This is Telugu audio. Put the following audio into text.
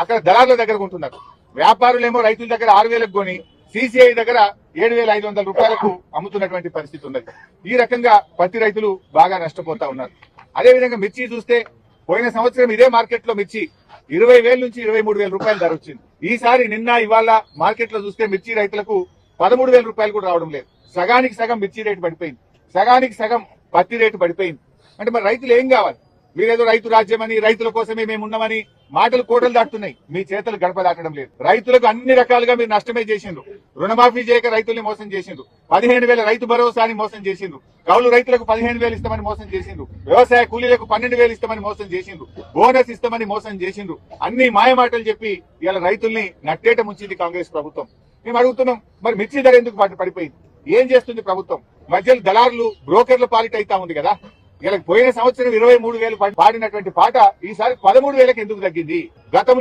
అక్కడ దళారుల దగ్గర కొంటున్నారు. వ్యాపారులేమో రైతుల దగ్గర 6,000కు కొని సిసిఐ దగ్గర 7,500 రూపాయలకు అమ్ముతున్నటువంటి పరిస్థితి ఉన్నది. ఈ రకంగా పత్తి రైతులు బాగా నష్టపోతా ఉన్నారు. అదేవిధంగా మిర్చి చూస్తే పోయిన సంవత్సరం ఇదే మార్కెట్ లో మిర్చి 20,000 నుంచి 23,000 రూపాయలు ధర వచ్చింది. ఈసారి నిన్న ఇవాళ మార్కెట్ లో చూస్తే మిర్చి రైతులకు 13,000 రూపాయలు కూడా రావడం లేదు. సగానికి సగం మిర్చి రేటు పడిపోయింది, సగానికి సగం పత్తి రేటు పడిపోయింది. అంటే మరి రైతులు ఏం కావాలి? మీరేదో రైతు రాజ్యమని, రైతుల కోసమే మేము ఉన్నామని మాటలు కోటలు దాటుతున్నాయి, మీ చేతులు గడప దాటడం లేదు. రైతులకు అన్ని రకాలుగా మీరు నష్టమే చేసిండ్రు. రుణమాఫీ చేయక రైతుల్ని మోసం చేసిండ్రు. 15,000 రైతు భరోసాని మోసం చేసిండ్రు. కౌలు రైతులకు 15,000 ఇస్తామని మోసం చేసిండ్రు. వ్యవసాయ కూలీలకు 12,000 ఇస్తామని మోసం చేసిండ్రు. బోనస్ ఇస్తామని మోసం చేసిండ్రు. అన్ని మాయమాటలు చెప్పి ఇలా రైతుల్ని నట్టేట ముంచింది కాంగ్రెస్ ప్రభుత్వం. మేము అడుగుతున్నాం, మరి మిర్చి ధర ఎందుకు పడిపోయింది? ఏం చేస్తుంది ప్రభుత్వం? మధ్యలో దళారులు, బ్రోకర్ల పాలిట అయితా ఉంది కదా. ఇలా పోయిన సంవత్సరం 23,000 పాడినటువంటి పాట ఈసారి 13,000కి ఎందుకు తగ్గింది? గతంలో